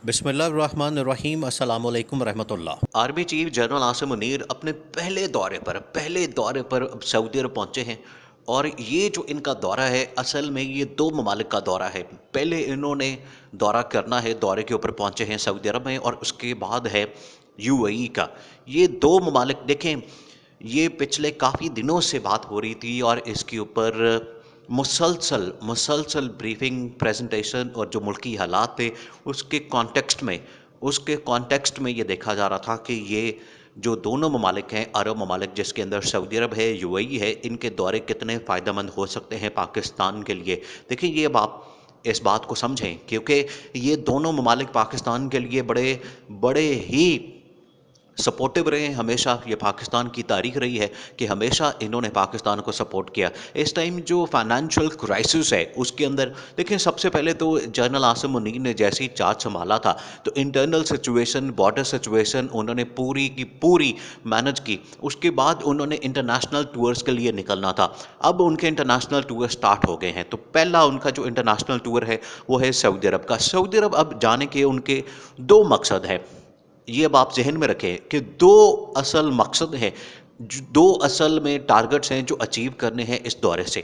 بسم اللہ الرحمن الرحیم، السلام علیکم ورحمۃ اللہ۔ Army chief general Asim Munir اپنے پہلے دورے پر اب سعودی عرب پہنچے ہیں، اور یہ جو ان کا دورہ ہے اصل میں یہ دو ممالک کا دورہ ہے۔ پہلے انہوں نے دورہ کرنا ہے، دورے کے اوپر پہنچے ہیں سعودی عرب میں، اور اس کے بعد ہے یو اے ای کا۔ یہ دو ممالک دیکھیں، یہ پچھلے کافی دنوں سے بات ہو رہی تھی، اور اس کے اوپر مسلسل بریفنگ پریزنٹیشن، اور جو ملکی حالات تھے اس کے کانٹیکسٹ میں یہ دیکھا جا رہا تھا کہ یہ جو دونوں ممالک ہیں، عرب ممالک جس کے اندر سعودی عرب ہے، یو اے ای ہے، ان کے دورے کتنے فائدہ مند ہو سکتے ہیں پاکستان کے لیے۔ دیکھیں، یہ اب آپ اس بات کو سمجھیں، کیونکہ یہ دونوں ممالک پاکستان کے لیے بڑے بڑے ہی سپورٹو رہے ہیں۔ ہمیشہ یہ پاکستان کی تاریخ رہی ہے کہ ہمیشہ انہوں نے پاکستان کو سپورٹ کیا۔ اس ٹائم جو فائنینشیل کرائسس ہے اس کے اندر دیکھیں، سب سے پہلے تو جنرل عاصم منیر نے جیسے ہی چارج سنبھالا تھا تو انٹرنل سچویشن، بارڈر سچویشن انہوں نے پوری کی پوری مینج کی۔ اس کے بعد انہوں نے انٹرنیشنل ٹورز کے لیے نکلنا تھا۔ اب ان کے انٹرنیشنل ٹور سٹارٹ ہو گئے ہیں، تو پہلا ان کا جو انٹرنیشنل ٹور ہے وہ ہے سعودی عرب کا۔ سعودی عرب اب جانے کے ان کے دو مقصد ہیں، یہ اب آپ ذہن میں رکھیں کہ دو اصل مقصد ہیں، دو اصل میں ٹارگٹس ہیں جو اچیو کرنے ہیں اس دورے سے۔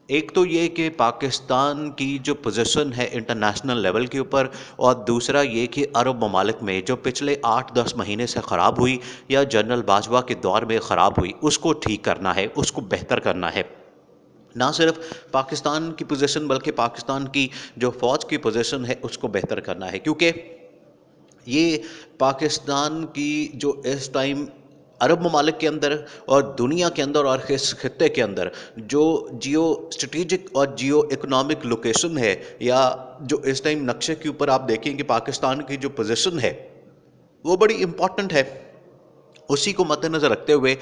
ایک تو یہ کہ پاکستان کی جو پوزیشن ہے انٹرنیشنل لیول کے اوپر، اور دوسرا یہ کہ عرب ممالک میں جو پچھلے 8-10 مہینے سے خراب ہوئی یا جنرل باجوہ کے دور میں خراب ہوئی، اس کو ٹھیک کرنا ہے، اس کو بہتر کرنا ہے۔ نہ صرف پاکستان کی پوزیشن بلکہ پاکستان کی جو فوج کی پوزیشن ہے اس کو بہتر کرنا ہے، کیونکہ یہ پاکستان کی جو اس ٹائم عرب ممالک کے اندر اور دنیا کے اندر اور اس خطے کے اندر جو جیو اسٹریٹجک اور جیو اکنامک لوکیشن ہے، یا جو اس ٹائم نقشے کے اوپر آپ دیکھیں کہ پاکستان کی جو پوزیشن ہے وہ بڑی امپورٹنٹ ہے۔ اسی کو مد نظر رکھتے ہوئے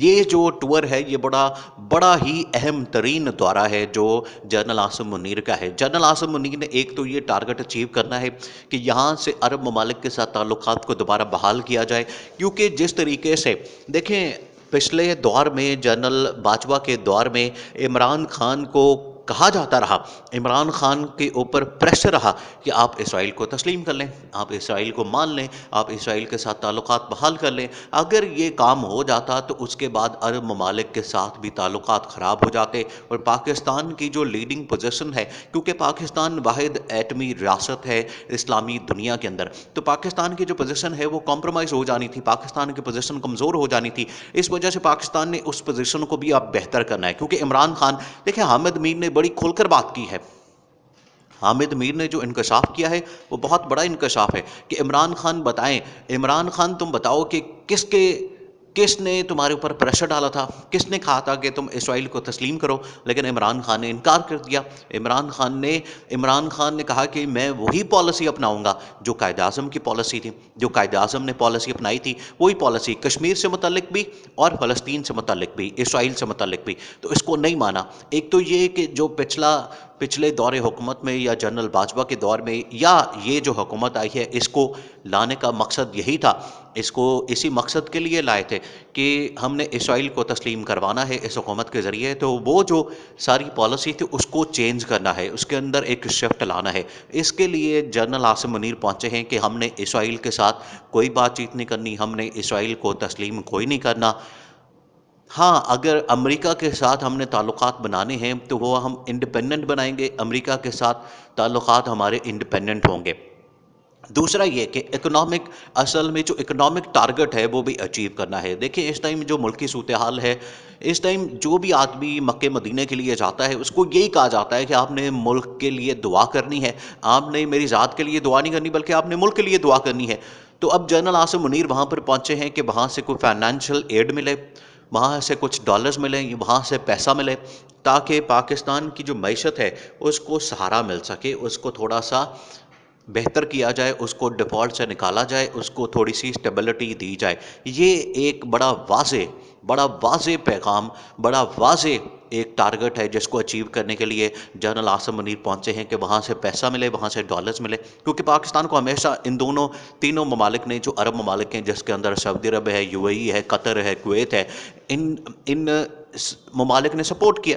یہ جو ٹور ہے یہ بڑا ہی اہم ترین دورہ ہے جو جنرل عاصم منیر کا ہے۔ جنرل عاصم منیر نے ایک تو یہ ٹارگٹ اچیو کرنا ہے کہ یہاں سے عرب ممالک کے ساتھ تعلقات کو دوبارہ بحال کیا جائے، کیونکہ جس طریقے سے دیکھیں پچھلے دور میں جنرل باجوہ کے دور میں عمران خان کو کہا جاتا رہا، عمران خان کے اوپر پریشر رہا کہ آپ اسرائیل کو تسلیم کر لیں، آپ اسرائیل کو مان لیں، آپ اسرائیل کے ساتھ تعلقات بحال کر لیں۔ اگر یہ کام ہو جاتا تو اس کے بعد عرب ممالک کے ساتھ بھی تعلقات خراب ہو جاتے، اور پاکستان کی جو لیڈنگ پوزیشن ہے، کیونکہ پاکستان واحد ایٹمی ریاست ہے اسلامی دنیا کے اندر، تو پاکستان کی جو پوزیشن ہے وہ کمپرومائز ہو جانی تھی، پاکستان کی پوزیشن کمزور ہو جانی تھی۔ اس وجہ سے پاکستان نے اس پوزیشن کو بھی اب بہتر کرنا ہے، کیونکہ عمران خان دیکھیں، حامد میر نے بڑی کھل کر بات کی ہے۔ حامد میر نے جو انکشاف کیا ہے وہ بہت بڑا انکشاف ہے کہ عمران خان بتائیں، عمران خان تم بتاؤ کہ کس نے تمہارے اوپر پریشر ڈالا تھا، کس نے کہا تھا کہ تم اسرائیل کو تسلیم کرو، لیکن عمران خان نے انکار کر دیا۔ عمران خان نے کہا کہ میں وہی پالیسی اپناؤں گا جو قائد اعظم کی پالیسی تھی، جو قائد اعظم نے پالیسی اپنائی تھی، وہی پالیسی کشمیر سے متعلق بھی اور فلسطین سے متعلق بھی، اسرائیل سے متعلق بھی، تو اس کو نہیں مانا۔ ایک تو یہ کہ جو پچھلے دور حکومت میں یا جنرل باجوہ کے دور میں یا یہ جو حکومت آئی ہے، اس کو لانے کا مقصد یہی تھا، اس کو اسی مقصد کے لیے لائے تھے کہ ہم نے اسرائیل کو تسلیم کروانا ہے اس حکومت کے ذریعے، تو وہ جو ساری پالیسی تھی اس کو چینج کرنا ہے، اس کے اندر ایک شفٹ لانا ہے۔ اس کے لیے جنرل عاصم منیر پہنچے ہیں کہ ہم نے اسرائیل کے ساتھ کوئی بات چیت نہیں کرنی، ہم نے اسرائیل کو تسلیم کوئی نہیں کرنا۔ ہاں، اگر امریکہ کے ساتھ ہم نے تعلقات بنانے ہیں تو وہ ہم انڈیپینڈنٹ بنائیں گے، امریکہ کے ساتھ تعلقات ہمارے انڈیپینڈنٹ ہوں گے۔ دوسرا یہ کہ اصل میں جو اکنامک ٹارگٹ ہے وہ بھی اچیو کرنا ہے۔ دیکھیں اس ٹائم جو ملکی صورتحال ہے، اس ٹائم جو بھی آدمی مکہ مدینہ کے لیے جاتا ہے اس کو یہی کہا جاتا ہے کہ آپ نے ملک کے لیے دعا کرنی ہے، آپ نے میری ذات کے لیے دعا نہیں کرنی بلکہ آپ نے ملک کے لیے دعا کرنی ہے۔ تو اب جنرل عاصم منیر وہاں پر پہنچے ہیں کہ وہاں سے کوئی فائنینشیل ایڈ ملے، وہاں سے کچھ ڈالرز ملیں، وہاں سے پیسہ ملے، تاکہ پاکستان کی جو معیشت ہے اس کو سہارا مل سکے، اس کو تھوڑا سا بہتر کیا جائے، اس کو ڈیفالٹ سے نکالا جائے، اس کو تھوڑی سی اسٹیبلٹی دی جائے۔ یہ ایک بڑا واضح پیغام، بڑا واضح ایک ٹارگٹ ہے جس کو اچیو کرنے کے لیے جنرل عاصم منیر پہنچے ہیں کہ وہاں سے پیسہ ملے، وہاں سے ڈالرز ملے، کیونکہ پاکستان کو ہمیشہ ان تینوں ممالک نے، جو عرب ممالک ہیں جس کے اندر سعودی عرب ہے، یو اے ای ہے، قطر ہے، کویت ہے، ان ممالک نے سپورٹ کیا۔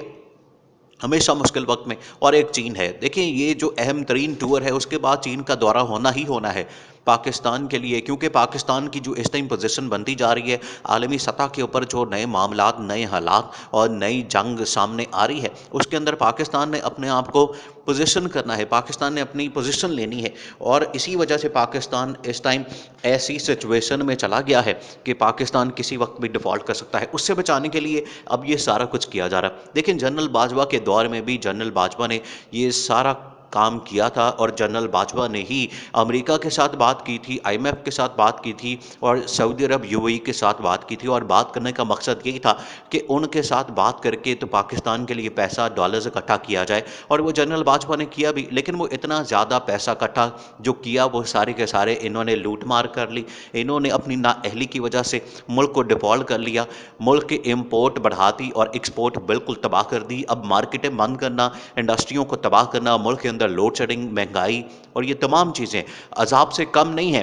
ہمیشہ مشکل وقت میں، اور ایک چین ہے۔ دیکھیں یہ جو اہم ترین ٹور ہے اس کے بعد چین کا دورہ ہونا ہی ہونا ہے پاکستان کے لیے، کیونکہ پاکستان کی جو اس ٹائم پوزیشن بنتی جا رہی ہے عالمی سطح کے اوپر، جو نئے معاملات، نئے حالات اور نئی جنگ سامنے آ رہی ہے، اس کے اندر پاکستان نے اپنے آپ کو پوزیشن کرنا ہے، پاکستان نے اپنی پوزیشن لینی ہے، اور اسی وجہ سے پاکستان اس ٹائم ایسی سچویشن میں چلا گیا ہے کہ پاکستان کسی وقت بھی ڈیفالٹ کر سکتا ہے۔ اس سے بچانے کے لیے اب یہ سارا کچھ کیا جا رہا ہے۔ دیکھیں جنرل باجوہ کے دور میں بھی جنرل باجوہ نے یہ سارا کام کیا تھا، اور جنرل باجوہ نے ہی امریکہ کے ساتھ بات کی تھی، آئی ایم ایف کے ساتھ بات کی تھی، اور سعودی عرب یو اے ای کے ساتھ بات کی تھی، اور بات کرنے کا مقصد یہی تھا کہ ان کے ساتھ بات کر کے تو پاکستان کے لیے پیسہ ڈالرز اکٹھا کیا جائے، اور وہ جنرل باجوہ نے کیا بھی، لیکن وہ اتنا زیادہ پیسہ اکٹھا جو کیا وہ سارے کے سارے انہوں نے لوٹ مار کر لی، انہوں نے اپنی نااہلی کی وجہ سے ملک کو ڈیفالٹ کر لیا، ملک کی امپورٹ بڑھاتی اور ایکسپورٹ بالکل تباہ کر دی۔ اب مارکیٹیں بند کرنا، انڈسٹریوں کو تباہ کرنا، ملک کے اندر لوڈ شیڈنگ، مہنگائی اور یہ تمام چیزیں عذاب سے کم نہیں ہیں۔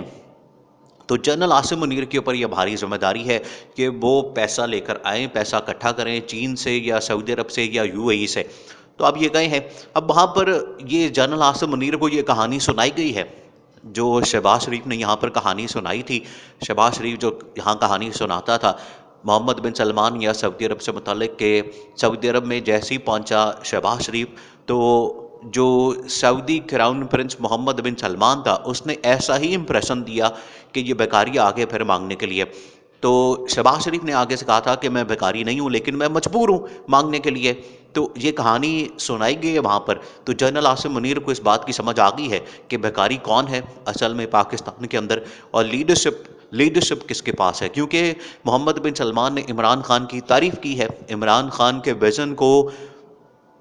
تو جنرل عاصم منیر کے اوپر یہ بھاری ذمہ داری ہے کہ وہ پیسہ لے کر آئیں، پیسہ اکٹھا کریں چین سے یا سعودی عرب سے یا یو اے ای سے۔ تو اب یہ گئے ہیں، اب وہاں پر یہ جنرل عاصم منیر کو یہ کہانی سنائی گئی ہے جو شہباز شریف نے یہاں پر کہانی سنائی تھی۔ شہباز شریف جو یہاں کہانی سناتا تھا محمد بن سلمان یا سعودی عرب سے متعلق، کہ سعودی عرب میں جیسے ہی پہنچا شہباز شریف تو جو سعودی کراؤن پرنس محمد بن سلمان تھا اس نے ایسا ہی امپریشن دیا کہ یہ بیکاری آگے پھر مانگنے کے لیے۔ تو شہباز شریف نے آگے سے کہا تھا کہ میں بیکاری نہیں ہوں لیکن میں مجبور ہوں مانگنے کے لیے۔ تو یہ کہانی سنائی گئی ہے وہاں پر، تو جنرل عاصم منیر کو اس بات کی سمجھ آ گئی ہے کہ بیکاری کون ہے اصل میں پاکستان کے اندر، اور لیڈرشپ کس کے پاس ہے، کیونکہ محمد بن سلمان نے عمران خان کی تعریف کی ہے، عمران خان کے ویژن کو،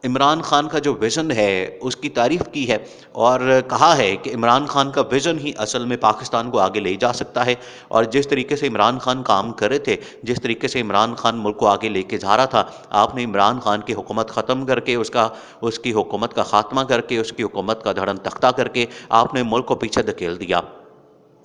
عمران خان کا جو ویژن ہے اس کی تعریف کی ہے، اور کہا ہے کہ عمران خان کا ویژن ہی اصل میں پاکستان کو آگے لے جا سکتا ہے، اور جس طریقے سے عمران خان کام کر رہے تھے، جس طریقے سے عمران خان ملک کو آگے لے کے جا رہا تھا، آپ نے عمران خان کی حکومت ختم کر کے اس کی حکومت کا خاتمہ کر کے، اس کی حکومت کا دھڑن تختہ کر کے آپ نے ملک کو پیچھے دھکیل دیا،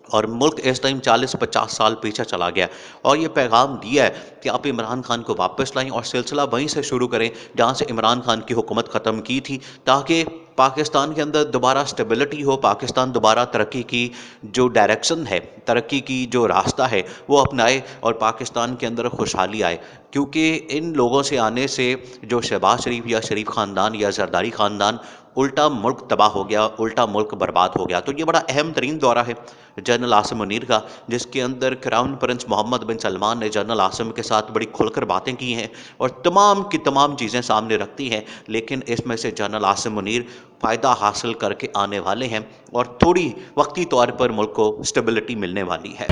اور ملک اس ٹائم 40-50 سال پیچھے چلا گیا، اور یہ پیغام دیا ہے کہ آپ عمران خان کو واپس لائیں اور سلسلہ وہیں سے شروع کریں جہاں سے عمران خان کی حکومت ختم کی تھی، تاکہ پاکستان کے اندر دوبارہ سٹیبلٹی ہو، پاکستان دوبارہ ترقی کی جو ڈائریکشن ہے، ترقی کی جو راستہ ہے وہ اپنائے، اور پاکستان کے اندر خوشحالی آئے، کیونکہ ان لوگوں سے آنے سے جو شہباز شریف یا شریف خاندان یا زرداری خاندان، الٹا ملک تباہ ہو گیا، الٹا ملک برباد ہو گیا۔ تو یہ بڑا اہم ترین دورہ ہے جنرل عاصم منیر کا، جس کے اندر کراؤن پرنس محمد بن سلمان نے جنرل عاصم کے ساتھ بڑی کھل کر باتیں کی ہیں، اور تمام کی تمام چیزیں سامنے رکھتی ہیں، لیکن اس میں سے جنرل عاصم منیر فائدہ حاصل کر کے آنے والے ہیں، اور تھوڑی وقتی طور پر ملک کو اسٹیبلٹی ملنے والی ہے۔